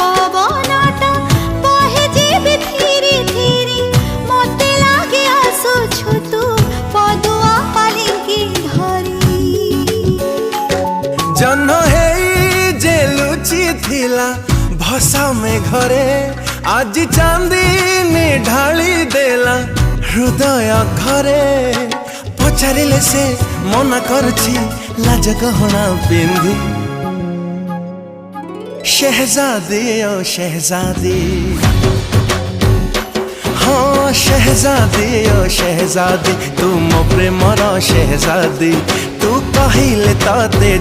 पवनटा बहे जीवी धीरे धीरे मते लागे आसुछु तू पदुआ पालिंकी धरी जन्म हे जे लुचि थिला भसा में घरे आज चांदनी ढाली देला हृदय घरे पचारिले से मना करछि लाज गहना पिंधी शहजादी ओ शहजादी हाँ शहजादी ओ शहजादी तू मो प्रेमर शहजादी तू कहिले ताते